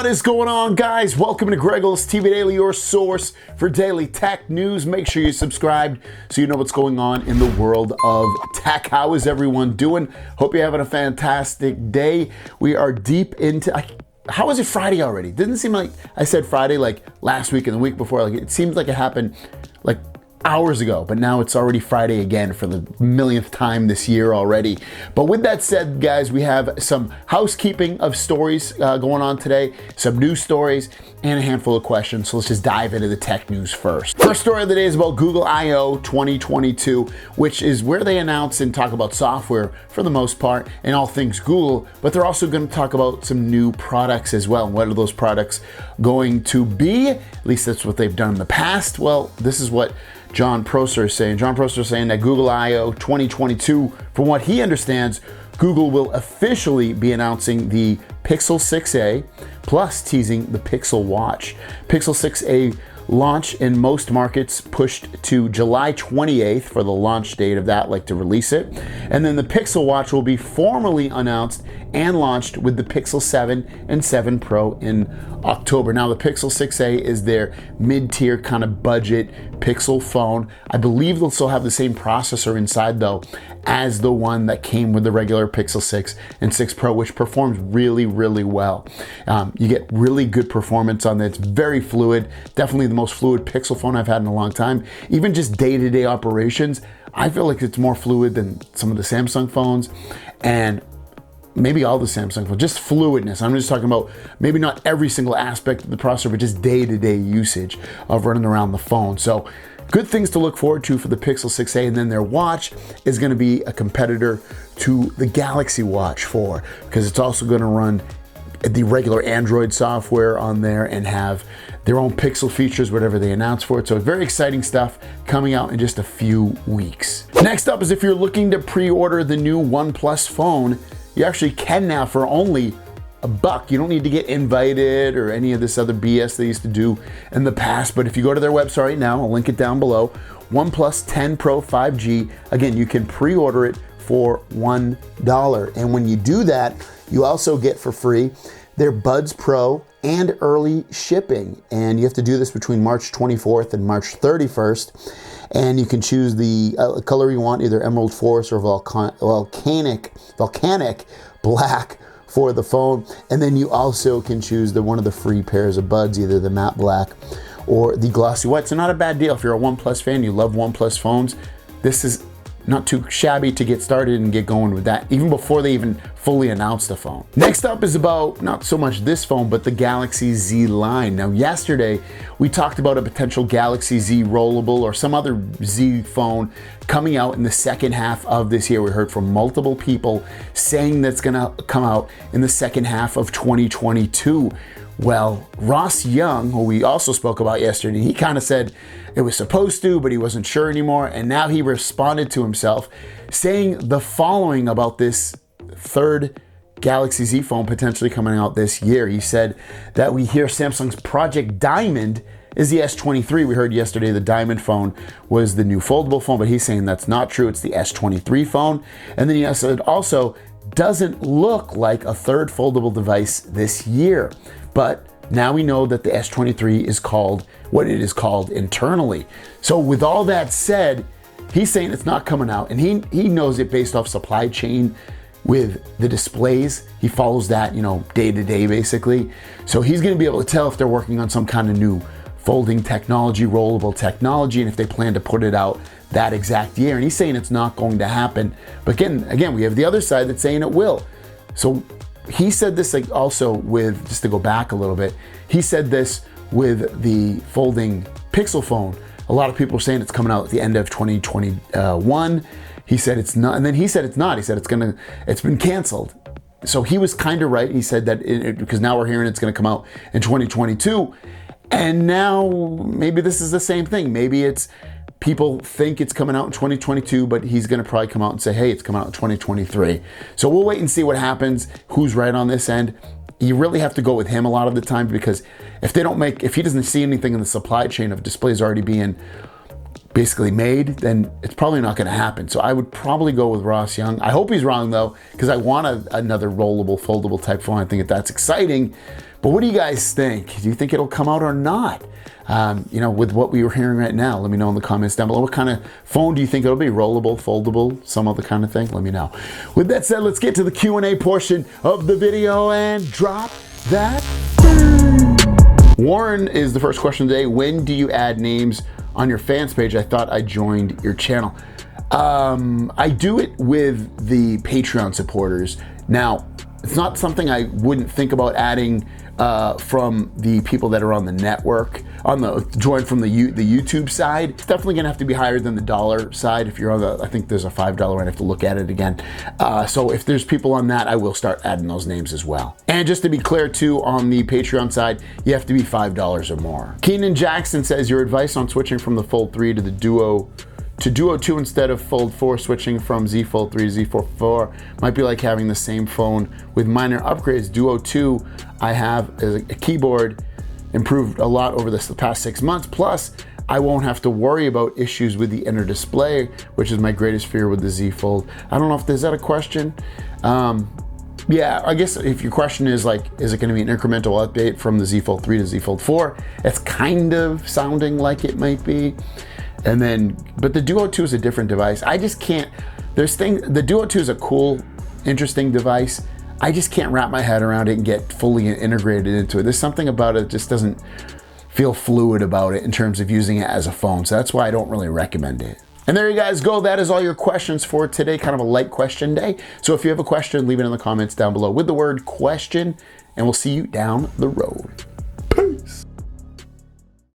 What is going on, guys? Welcome to Greggles TV Daily, your source for daily tech news. Make sure you're subscribed so you know what's going on in the world of tech. How is everyone doing? Hope you're having a fantastic day. We are deep into... How is it Friday already? Didn't seem like I said Friday like last week and the week before. Like it seems like it happened like hours ago, but now it's already Friday again for the millionth time this year already. But with that said, guys, we have some housekeeping of stories going on today, some news stories, and a handful of questions. So let's just dive into the tech news first. First story of the day is about Google I/O 2022, which is where they announce and talk about software for the most part and all things Google, but they're also going to talk about some new products as well. What are those products going to be? At least that's what they've done in the past. Well, this is what John Prosser is saying. John Prosser is saying that Google I/O 2022, from what he understands, Google will officially be announcing the Pixel 6a, plus teasing the Pixel Watch. Pixel 6a launch in most markets pushed to July 28th for the launch date of that, like to release it. And then the Pixel Watch will be formally announced and launched with the Pixel 7 and 7 Pro in October. Now, the Pixel 6a is their mid-tier kind of budget Pixel phone. I believe they'll still have the same processor inside though as the one that came with the regular Pixel 6 and 6 Pro, which performs really, really well. You get really good performance on that. It's very fluid, definitely the most fluid Pixel phone I've had in a long time. Even just day-to-day operations, I feel like it's more fluid than some of the Samsung phones and maybe all the Samsung phones, just fluidness. I'm just talking about maybe not every single aspect of the processor, but just day-to-day usage of running around the phone. So good things to look forward to for the Pixel 6a, and then their watch is going to be a competitor to the Galaxy Watch 4 because it's also going to run the regular Android software on there and have their own Pixel features, whatever they announce for it. So very exciting stuff coming out in just a few weeks. Next up is if you're looking to pre-order the new OnePlus phone, you actually can now for only $1. You don't need to get invited or any of this other BS they used to do in the past. But if you go to their website right now, I'll link it down below, OnePlus 10 Pro 5G, again, you can pre-order it for $1. And when you do that, you also get for free their Buds Pro and early shipping. And you have to do this between March 24th and March 31st. And you can choose the color you want, either Emerald Forest or volcanic black for the phone. And then you also can choose one of the free pairs of buds, either the matte black or the glossy white. So not a bad deal if you're a OnePlus fan, you love OnePlus phones. This is not too shabby to get started and get going with that, even before they even fully announce the phone. Next up is about not so much this phone, but the Galaxy Z line. Now, yesterday, we talked about a potential Galaxy Z rollable or some other Z phone coming out in the second half of this year. We heard from multiple people saying that's gonna come out in the second half of 2022. Well, Ross Young, who we also spoke about yesterday, he kind of said it was supposed to, but he wasn't sure anymore. And now he responded to himself saying the following about this third Galaxy Z phone potentially coming out this year. He said that we hear Samsung's Project Diamond is the S23. We heard yesterday the Diamond phone was the new foldable phone, but he's saying that's not true. It's the S23 phone. And then he said also doesn't look like a third foldable device this year. But now we know that the S23 is called what it is called internally. So with all that said, he's saying it's not coming out, and he knows it based off supply chain with the displays. He follows that, day to day basically. So he's going to be able to tell if they're working on some kind of new folding technology, rollable technology, and if they plan to put it out that exact year. And he's saying it's not going to happen. But again, we have the other side that's saying it will. So he said this also with, just to go back a little bit, he said this with the folding Pixel phone. A lot of people are saying it's coming out at the end of 2021. He said it's not, and then he said it's not. He said it's been canceled. So he was kind of right. He said that because now we're hearing it's going to come out in 2022. And now maybe this is the same thing. Maybe it's people think it's coming out in 2022, but he's going to probably come out and say, hey, it's coming out in 2023. So we'll wait and see what happens, who's right on this end. You really have to go with him a lot of the time, because if he doesn't see anything in the supply chain of displays already being basically made, then it's probably not going to happen. So I would probably go with Ross Young. I hope he's wrong though, because I want another rollable, foldable type phone. I think that's exciting. But what do you guys think? Do you think it'll come out or not? You know, with what we were hearing right now, let me know in the comments down below. What kind of phone do you think it'll be? Rollable, foldable, some other kind of thing? Let me know. With that said, let's get to the Q&A portion of the video and drop that. Warren is the first question today. When do you add names on your fans page? I thought I joined your channel. I do it with the Patreon supporters. Now, it's not something I wouldn't think about adding from the people that are on the network, on the join from the YouTube side. It's definitely gonna have to be higher than the dollar side. If you're on the, I think there's a $5 I'd have to look at it again. So if there's people on that, I will start adding those names as well. And just to be clear too, on the Patreon side, you have to be $5 or more. Keenan Jackson says, your advice on switching from the Fold 3 to the Duo 2 instead of Fold 4, switching from Z Fold 3 to Z Fold 4 might be like having the same phone with minor upgrades. Duo 2 I have a keyboard improved a lot over the past 6 months. Plus, I won't have to worry about issues with the inner display, which is my greatest fear with the Z Fold. I don't know if, is that a question? Yeah, I guess if your question is like, is it gonna be an incremental update from the Z Fold 3 to Z Fold 4? It's kind of sounding like it might be. And then, but the Duo 2 is a different device. I just can't, the Duo 2 is a cool, interesting device. I just can't wrap my head around it and get fully integrated into it. There's something about it that just doesn't feel fluid about it in terms of using it as a phone. So that's why I don't really recommend it. And there you guys go. That is all your questions for today. Kind of a light question day. So if you have a question, leave it in the comments down below with the word question, and we'll see you down the road.